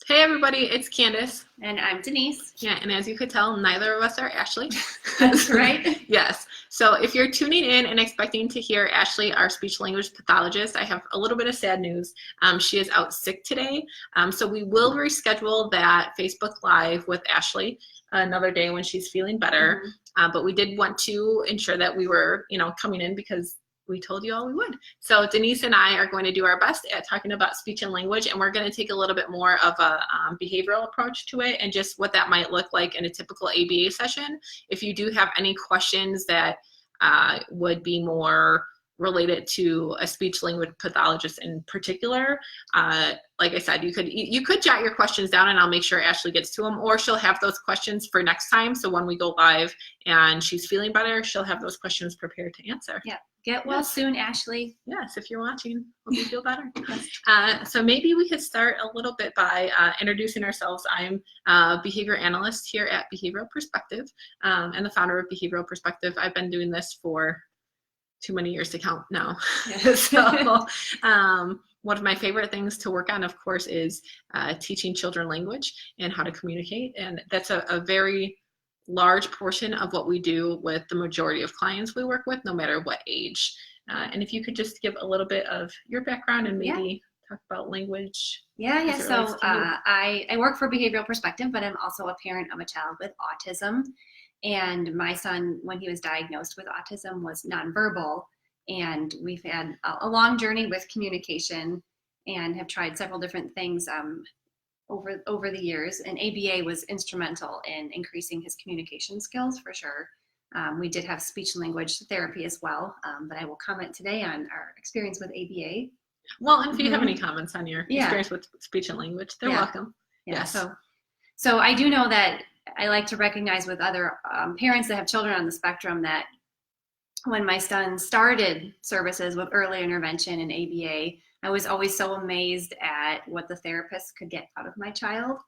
Hey everybody, it's Candace. And I'm Denise. Yeah, and as you could tell, neither of us are Ashley. That's right. Yes. So if you're tuning in and expecting to hear Ashley, our speech language pathologist, I have a little bit of sad news. She is out sick today. So we will reschedule that Facebook Live with Ashley another day when she's feeling better. But we did want to ensure that we were, coming in because we told you all we would. So Denise and I are going to do our best at talking about speech and language, and we're going to take a little bit more of a behavioral approach to it and just what that might look like in a typical ABA session. If you do have any questions that would be more related to a speech language pathologist in particular, like I said, you could jot your questions down and I'll make sure Ashley gets to them, or she'll have those questions for next time. So when we go live and she's feeling better, she'll have those questions prepared to answer. Yeah. Get well soon, Ashley. Yes, if you're watching, hope you feel better. So maybe we could start a little bit by introducing ourselves. I'm a behavior analyst here at Behavioral Perspective and the founder of Behavioral Perspective. I've been doing this for too many years to count now. Yeah. So one of my favorite things to work on, of course, is teaching children language and how to communicate. And that's a very large portion of what we do with the majority of clients we work with, no matter what age. And if you could just give a little bit of your background and maybe talk about language. Yeah. So I work for Behavioral Perspective, but I'm also a parent of a child with autism. And my son, when he was diagnosed with autism, was nonverbal. And we've had a long journey with communication and have tried several different things over the years, and ABA was instrumental in increasing his communication skills for sure. We did have speech and language therapy as well, but I will comment today on our experience with ABA. Well, and if you have any comments on your experience with speech and language, they're welcome. Yes. So I do know that I like to recognize with other parents that have children on the spectrum that when my son started services with early intervention and ABA, I was always so amazed at what the therapist could get out of my child.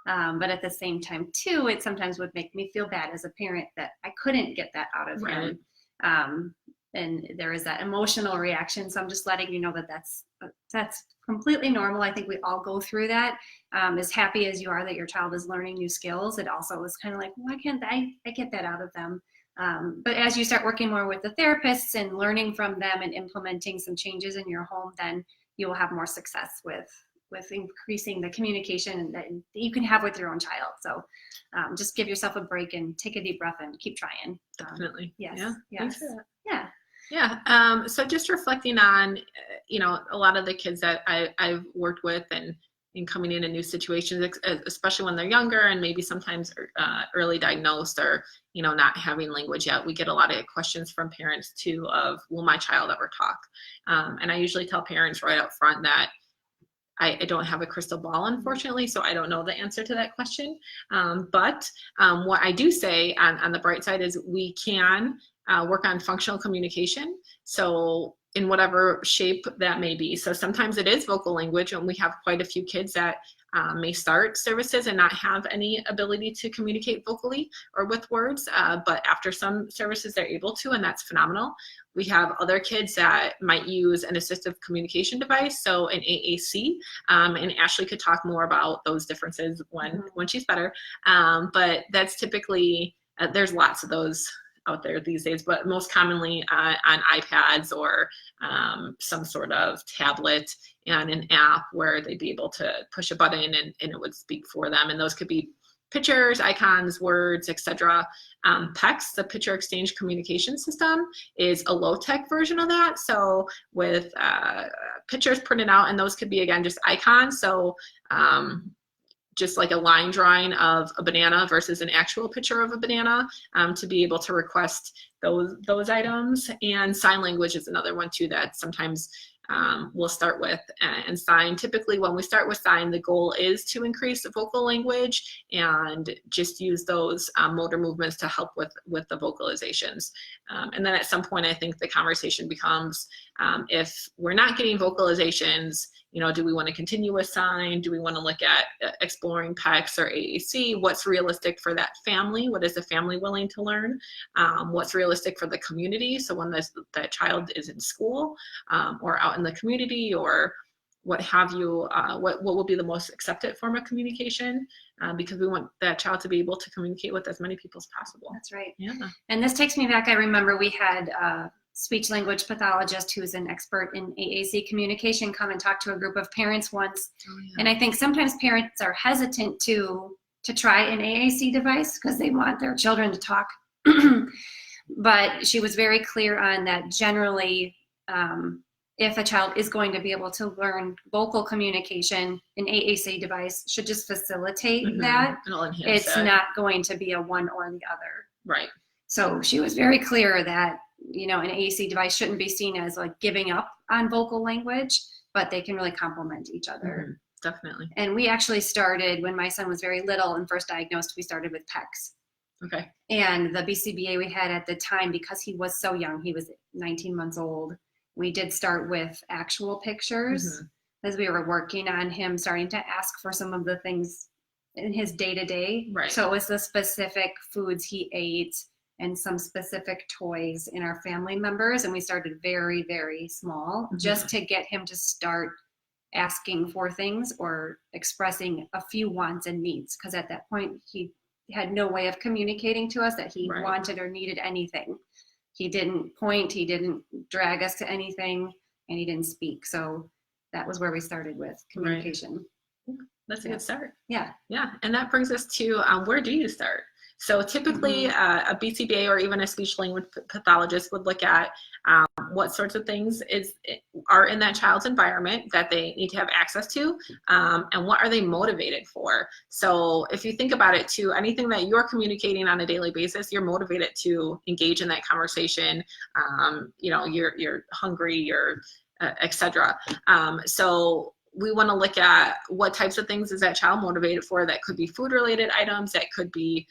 But at the same time, too, it sometimes would make me feel bad as a parent that I couldn't get that out of him. And there is that emotional reaction. So I'm just letting you know that that's completely normal. I think we all go through that. As happy as you are that your child is learning new skills, it also is kind of like, why can't I get that out of them? But as you start working more with the therapists and learning from them and implementing some changes in your home, then you will have more success with increasing the communication that you can have with your own child. So just give yourself a break and take a deep breath and keep trying. Definitely. Yes. Yeah. Yes. Yeah. Yeah. So just reflecting on, a lot of the kids that I've worked with and coming into new situations, especially when they're younger and maybe sometimes early diagnosed or, not having language yet, we get a lot of questions from parents too of, will my child ever talk? And I usually tell parents right up front that I don't have a crystal ball, unfortunately, so I don't know the answer to that question. But what I do say on the bright side is we can work on functional communication. So in whatever shape that may be. So sometimes it is vocal language, and we have quite a few kids that may start services and not have any ability to communicate vocally or with words, but after some services they're able to, and that's phenomenal. We have other kids that might use an assistive communication device, so an AAC, and Ashley could talk more about those differences when she's better. But that's typically, there's lots of those out there these days, but most commonly on iPads or some sort of tablet and an app where they'd be able to push a button and it would speak for them. And those could be pictures, icons, words, etc. PECS, the Picture Exchange Communication System, is a low-tech version of that. So with pictures printed out, and those could be, again, just icons. So just like a line drawing of a banana versus an actual picture of a banana, to be able to request those items. And sign language is another one too that sometimes we'll start with. And sign, typically when we start with sign, the goal is to increase the vocal language and just use those motor movements to help with the vocalizations. And then at some point, I think the conversation becomes, if we're not getting vocalizations, do we want to continue with sign? Do we want to look at exploring PECS or AAC? What's realistic for that family? What is the family willing to learn? What's realistic for the community? So when that child is in school or out in the community or what have you, what will be the most accepted form of communication, because we want that child to be able to communicate with as many people as possible. That's right. Yeah. And this takes me back. I remember we had a speech language pathologist who's an expert in AAC communication come and talk to a group of parents once. Oh, yeah. And I think sometimes parents are hesitant to try an AAC device because they want their children to talk. But she was very clear on that generally, if a child is going to be able to learn vocal communication, an AAC device should just facilitate that. It's not going to be a one or the other. Right. So she was very clear that, you know, an AAC device shouldn't be seen as like giving up on vocal language, but they can really complement each other. Definitely. And we actually started, when my son was very little and first diagnosed, we started with PECS. Okay. And the BCBA we had at the time, because he was so young, he was 19 months old, we did start with actual pictures as we were working on him starting to ask for some of the things in his day-to-day. Right. So it was the specific foods he ate and some specific toys in our family members. And we started very, very small just to get him to start asking for things or expressing a few wants and needs. Because at that point, he had no way of communicating to us that he wanted or needed anything. He didn't point, he didn't drag us to anything, and he didn't speak. So that was where we started with communication. Right. That's a good start. Yeah. Yeah. And that brings us to where do you start? So typically a BCBA or even a speech language pathologist would look at what sorts of things are in that child's environment that they need to have access to, and what are they motivated for. So if you think about it too, anything that you're communicating on a daily basis, you're motivated to engage in that conversation. You know, you're hungry, you're etc. So we want to look at what types of things is that child motivated for. That could be food related items, that could be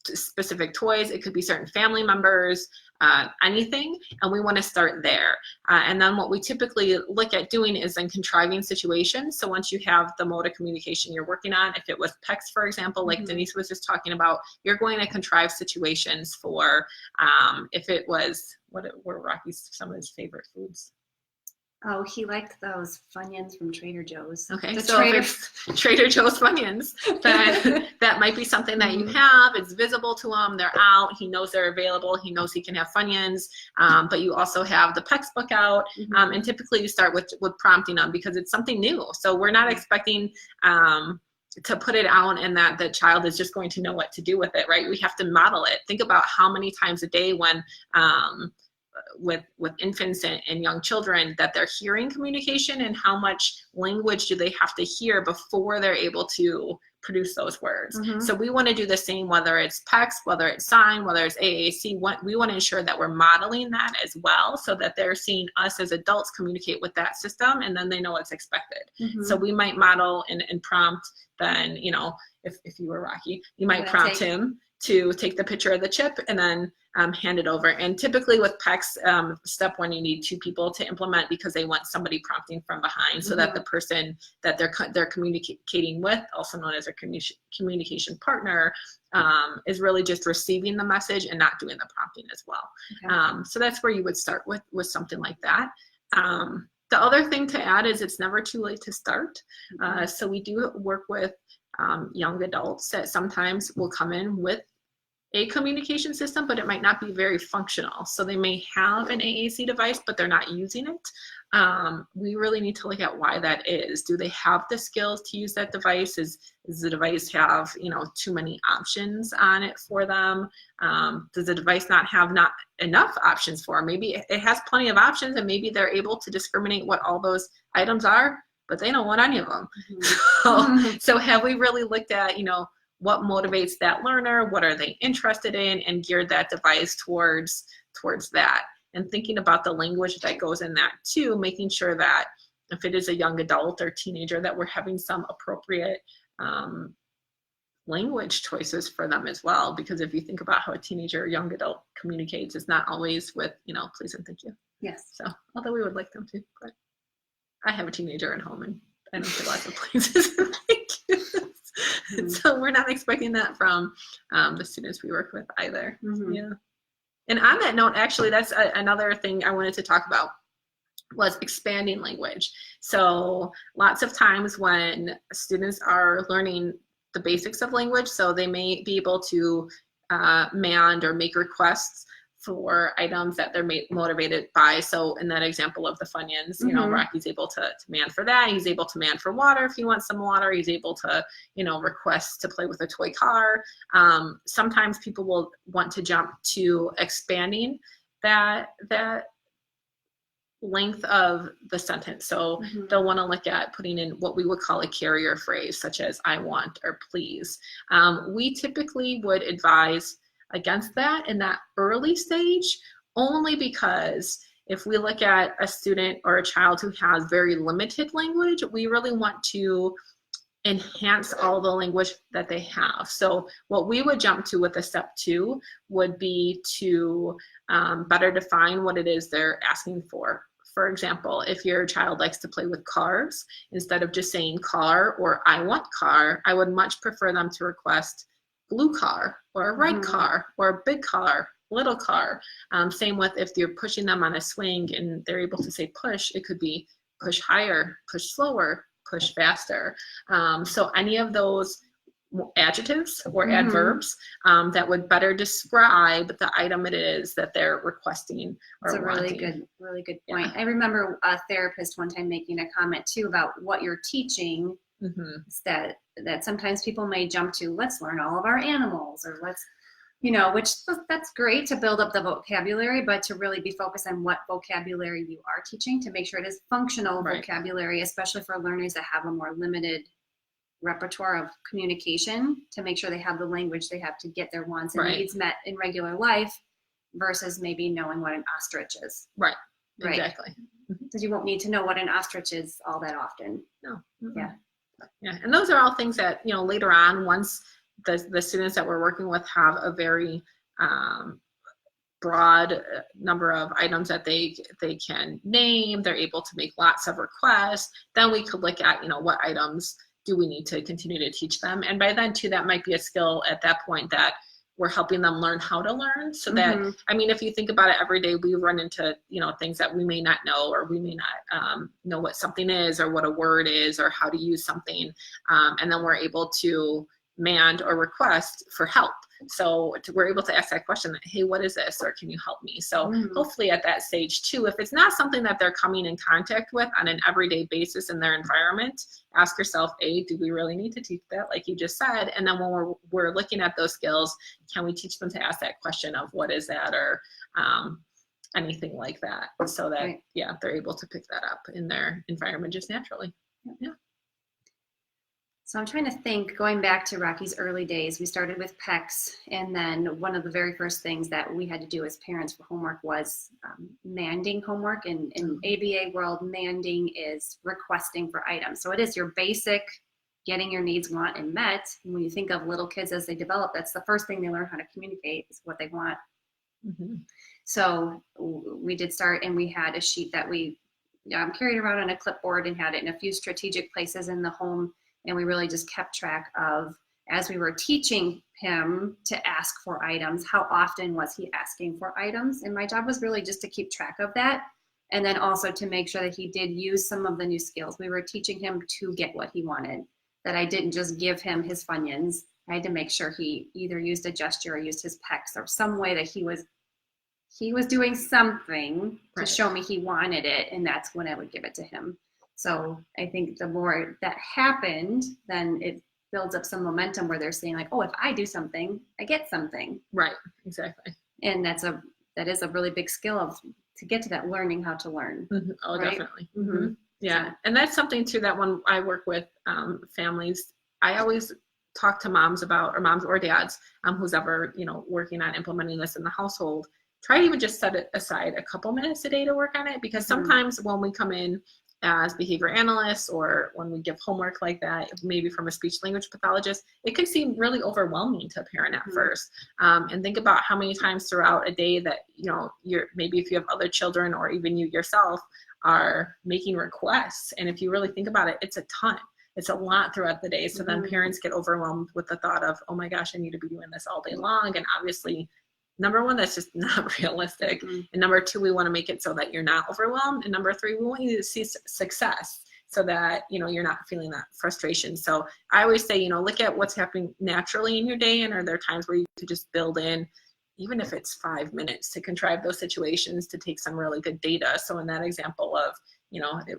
specific toys, it could be certain family members, anything, and we want to start there. And then what we typically look at doing is then contriving situations. So once you have the mode of communication you're working on, if it was PECS, for example, like Denise was just talking about, you're going to contrive situations for, if it was, what were Rocky's, some of his favorite foods? Oh, he liked those Funyuns from Trader Joe's. Okay, so if it's Trader Joe's Funyuns, then that might be something that you have. It's visible to him. They're out. He knows they're available. He knows he can have Funyuns. But you also have the PECS book out. And typically you start with prompting them because it's something new. So we're not expecting to put it out and that the child is just going to know what to do with it, right? We have to model it. Think about how many times a day when with infants and young children that they're hearing communication, and how much language do they have to hear before they're able to produce those words. So we want to do the same, whether it's PECS, whether it's sign, whether it's AAC. We want to ensure that we're modeling that as well, so that they're seeing us as adults communicate with that system, and then they know what's expected. So we might model and prompt then, you know, if you were Rocky, you might prompt him to take the picture of the chip and then hand it over. And typically with PECS, step one, you need two people to implement because they want somebody prompting from behind, so that the person that they're communicating with, also known as a communication partner, is really just receiving the message and not doing the prompting as well. So that's where you would start with something like that. The other thing to add is it's never too late to start. So we do work with young adults that sometimes will come in with a communication system, but it might not be very functional. So they may have an AAC device, but they're not using it. We really need to look at why that is. Do they have the skills to use that device? Does the device have, you know, too many options on it for them? Does the device not have enough options for them? Maybe it has plenty of options, and maybe they're able to discriminate what all those items are, but they don't want any of them. So have we really looked at, you know, what motivates that learner? What are they interested in? And geared that device towards that. And thinking about the language that goes in that too, making sure that if it is a young adult or teenager, that we're having some appropriate language choices for them as well. Because if you think about how a teenager or young adult communicates, it's not always with, you know, please and thank you. Yes. So, although we would like them to, but I have a teenager at home and I don't get lots of pleases and thank yous. So we're not expecting that from the students we work with either. Yeah. And on that note, actually, that's another thing I wanted to talk about. was expanding language. So lots of times when students are learning the basics of language, so they may be able to mand or make requests for items that they're motivated by. So in that example of the Funyuns, you know, Rocky's able to man for that. He's able to man for water if he wants some water. He's able to, you know, request to play with a toy car. Sometimes people will want to jump to expanding that length of the sentence. So they'll want to look at putting in what we would call a carrier phrase, such as I want or please. We typically would advise against that in that early stage, only because if we look at a student or a child who has very limited language, we really want to enhance all the language that they have. So what we would jump to with a step 2 would be to better define what it is they're asking for. For example, if your child likes to play with cars, instead of just saying car or I want car, I would much prefer them to request blue car or a red car or a big car, little car. Same with if you're pushing them on a swing and they're able to say push, it could be push higher, push slower, push faster. So any of those adjectives or adverbs that would better describe the item it is that they're requesting or That's a wanting. really good point. I remember a therapist one time making a comment too about what you're teaching. That sometimes people may jump to, let's learn all of our animals, or let's, you know, which that's great to build up the vocabulary, but to really be focused on what vocabulary you are teaching to make sure it is functional vocabulary, especially for learners that have a more limited repertoire of communication, to make sure they have the language they have to get their wants and needs met in regular life, versus maybe knowing what an ostrich is. Exactly. Because you won't need to know what an ostrich is all that often. No. Yeah, and those are all things that, you know, later on, once the students that we're working with have a very broad number of items that they can name, they're able to make lots of requests, then we could look at, you know, what items do we need to continue to teach them. And by then too, that might be a skill at that point that we're helping them learn how to learn. So that, I mean, if you think about it, every day we run into, you know, things that we may not know, or we may not know what something is, or what a word is, or how to use something. And then we're able to mand or request for help. So we're able to ask that question, hey, what is this? Or can you help me? So hopefully at that stage too, if it's not something that they're coming in contact with on an everyday basis in their environment, ask yourself, do we really need to teach that, like you just said? And then when we're looking at those skills, can we teach them to ask that question of what is that, or anything like that, so that, they're able to pick that up in their environment just naturally. So I'm trying to think, going back to Rocky's early days, we started with PECS, and then one of the very first things that we had to do as parents for homework was manding homework. And in ABA world, manding is requesting for items. So it is your basic getting your needs, want, and met. And when you think of little kids as they develop, that's the first thing they learn how to communicate, is what they want. So we did start, and we had a sheet that we carried around on a clipboard and had it in a few strategic places in the home. And we really just kept track of, as we were teaching him to ask for items, how often was he asking for items? And my job was really just to keep track of that. And then also to make sure that he did use some of the new skills. We were teaching him to get what he wanted, that I didn't just give him his Funyuns. I had to make sure he either used a gesture or used his PECS, or some way that he was doing something to show me he wanted it. And that's when I would give it to him. So I think the more that happened, then it builds up some momentum where they're saying like, oh, if I do something, I get something. Right, exactly. And that is a really big skill to get to that learning how to learn. Oh, definitely. Yeah, and that's something too that when I work with families, I always talk to moms about, or moms or dads, who's ever, you know, working on implementing this in the household. Try to even just set it aside a couple minutes a day to work on it, because sometimes when we come in as behavior analysts, or when we give homework like that, maybe from a speech language pathologist, it can seem really overwhelming to a parent at first. And think about how many times throughout a day that, you know, maybe if you have other children, or even you yourself, are making requests. And if you really think about it, it's a ton. It's a lot throughout the day. So then parents get overwhelmed with the thought of, oh my gosh, I need to be doing this all day long. And obviously number one, that's just not realistic. Mm-hmm. And number two, we want to make it so that you're not overwhelmed. And number three, we want you to see success so that, you're not feeling that frustration. So I always say, look at what's happening naturally in your day. And are there times where you could just build in, even if it's 5 minutes, to contrive those situations to take some really good data. So in that example of,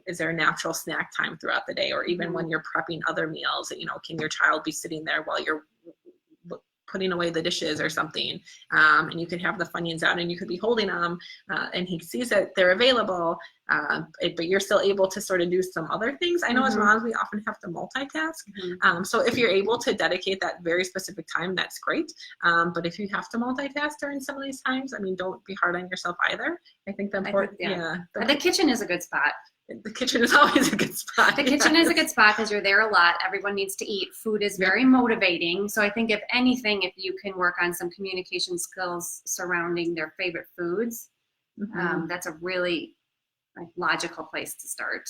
is there a natural snack time throughout the day? Or even when you're prepping other meals, can your child be sitting there while you're putting away the dishes or something, and you could have the Funyuns out and you could be holding them, and he sees that they're available, but you're still able to sort of do some other things. I know as moms, we often have to multitask. So if you're able to dedicate that very specific time, that's great. But if you have to multitask during some of these times, don't be hard on yourself either. I think the important, the kitchen is a good spot. The kitchen is always a good spot. The kitchen is a good spot because you're there a lot. Everyone needs to eat. Food is very motivating. So I think if anything, if you can work on some communication skills surrounding their favorite foods, that's a really logical place to start.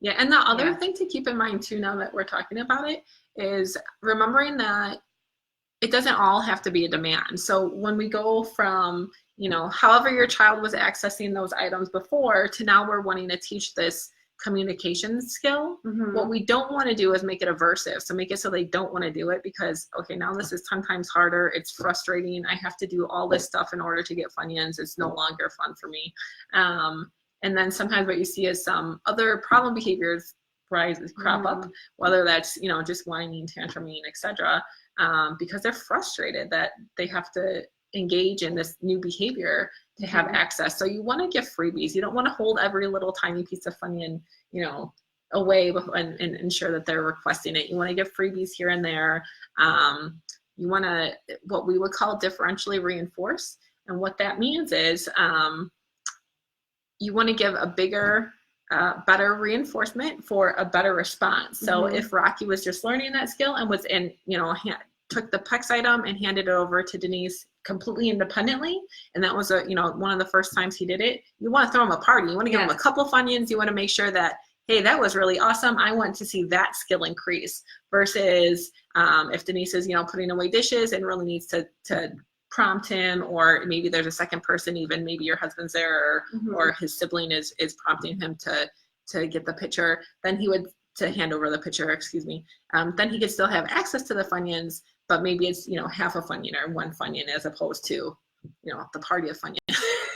Yeah, and the other thing to keep in mind too, now that we're talking about it, is remembering that it doesn't all have to be a demand. So when we go from, however your child was accessing those items before to now we're wanting to teach this communication skill, what we don't want to do is make it aversive. So make it so they don't want to do it because, okay, now this is 10 times harder. It's frustrating. I have to do all this stuff in order to get Funyuns. It's no longer fun for me. And then sometimes what you see is some other problem behaviors crop up, whether that's, just whining, tantruming, etc., because they're frustrated that they have to engage in this new behavior to have access. So you want to give freebies. You don't want to hold every little tiny piece of Funyun, away and ensure that they're requesting it. You want to give freebies here and there. You want to, what we would call differentially reinforce. And what that means is you want to give a bigger, better reinforcement for a better response. So if Rocky was just learning that skill and was in, took the PEX item and handed it over to Denise completely independently, and that was one of the first times he did it, you want to throw him a party. You want to give him a couple Funyuns. You want to make sure that, hey, that was really awesome. I want to see that skill increase versus if Denise is, to away dishes and really needs to prompt him, or maybe there's a second person, even maybe your husband's there, or his sibling is prompting him to get the pitcher, then he would, to hand over the pitcher, then he could still have access to the Funyuns, but maybe it's, half a Funyun or one Funyun as opposed to, the party of Funyun.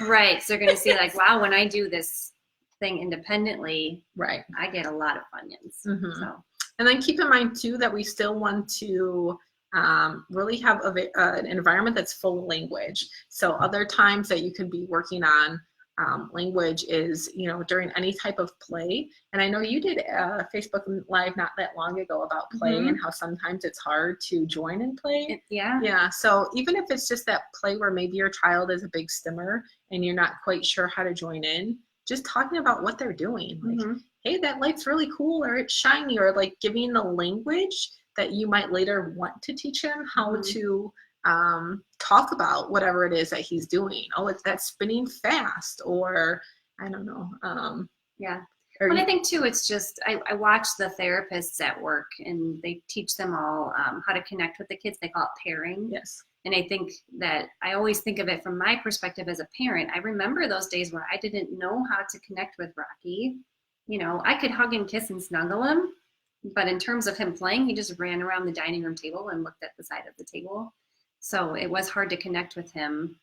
Right. So you're going to see like, wow, when I do this thing independently, right, I get a lot of Funyuns. So. And then keep in mind too, that we still want to really have an environment that's full of language. So other times that you could be working on language is, during any type of play. And I know you did a Facebook Live not that long ago about play and how sometimes it's hard to join in play. Yeah. So even if it's just that play where maybe your child is a big stimmer and you're not quite sure how to join in, just talking about what they're doing. Like, hey, that light's really cool, or it's shiny, or like giving the language that you might later want to teach him how to talk about whatever it is that he's doing. Oh, it's that spinning fast, or I don't know. Well, I think too, it's just, I watch the therapists at work and they teach them all how to connect with the kids. They call it pairing. Yes. And I think that I always think of it from my perspective as a parent. I remember those days where I didn't know how to connect with Rocky. I could hug and kiss and snuggle him, but in terms of him playing, he just ran around the dining room table and looked at the side of the table. So it was hard to connect with him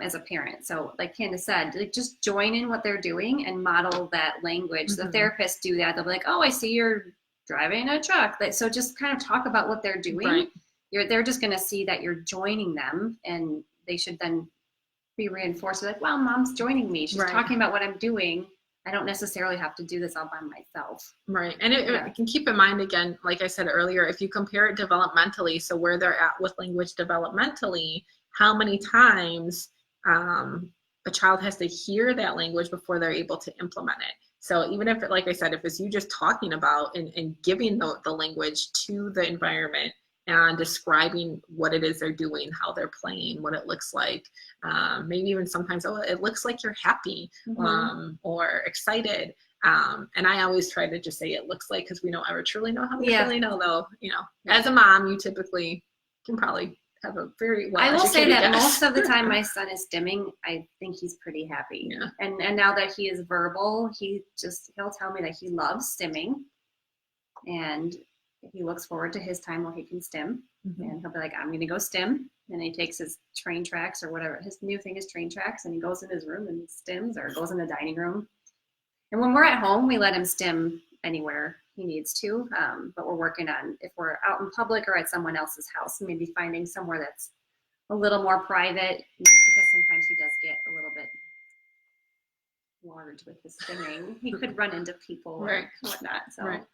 as a parent. So like Candace said, like just join in what they're doing and model that language. The therapists do that. They'll be like, oh, I see you're driving a truck. So just kind of talk about what they're doing. Right. They're just going to see that you're joining them, and they should then be reinforced. Like, well, mom's joining me. She's talking about what I'm doing. I don't necessarily have to do this all by myself. Right. And it can keep in mind, again, like I said earlier, if you compare it developmentally, so where they're at with language developmentally, how many times a child has to hear that language before they're able to implement it. So even if, like I said, if it's you just talking about and giving the language to the environment and describing what it is they're doing, how they're playing, what it looks like, maybe even sometimes, oh, it looks like you're happy or excited. And I always try to just say it looks like, because we don't ever truly know how we really know, though. As a mom, you typically can probably have a very I will say well-educated that guess. most of the time my son is stimming, I think he's pretty happy. Yeah. And now that he is verbal, he'll tell me that he loves stimming, and he looks forward to his time where he can stim. Mhm. And he'll be like, I'm going to go stim. And he takes his train tracks or whatever. His new thing is train tracks, and he goes in his room and stims, or goes in the dining room. And when we're at home, we let him stim anywhere he needs to. But we're working on, if we're out in public or at someone else's house, maybe finding somewhere that's a little more private, just because sometimes he does get a little bit large with his stimming. He could run into people Right. or whatnot. So Right.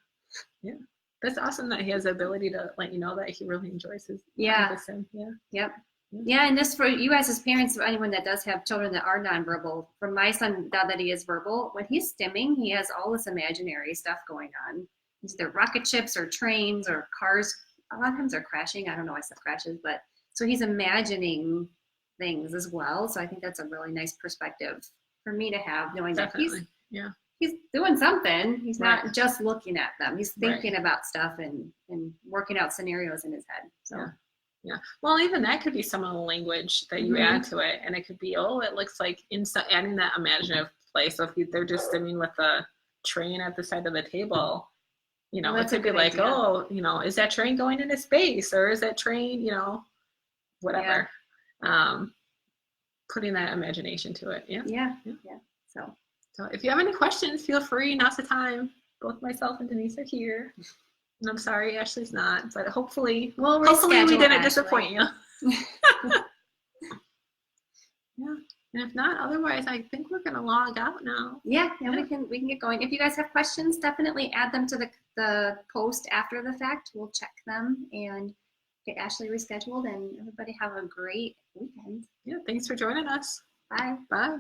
Yeah. That's awesome that he has the ability to let you know that he really enjoys his Yeah. sim. Yeah. Yep. Yeah, and this for you guys as parents, or anyone that does have children that are nonverbal. For my son, now that he is verbal, when he's stimming, he has all this imaginary stuff going on. It's either rocket ships or trains or cars. A lot of times they're crashing. I don't know why stuff crashes, but so he's imagining things as well. So I think that's a really nice perspective for me to have, knowing Definitely. that Yeah. he's doing something. He's Right. not just looking at them. He's Right. thinking about stuff and working out scenarios in his head. So. Yeah. Yeah. Well, even that could be some of the language that you add to it. And it could be, oh, it looks like adding that imaginative play. So if they're just stimming with a train at the side of the table, you know, Well, it that's a could be good like, idea. oh, you know, is that train going into space, or is that train, you know, whatever. Putting that imagination to it. Yeah. Yeah. So if you have any questions, feel free. Now's the time. Both myself and Denise are here. And I'm sorry Ashley's not, but hopefully we reschedule didn't Ashley. disappoint you. Yeah. And if not, otherwise I think we're gonna log out now. Yeah, we can get going. If you guys have questions, definitely add them to the post after the fact. We'll check them and get Ashley rescheduled, and everybody have a great weekend. Yeah, thanks for joining us. Bye. Bye.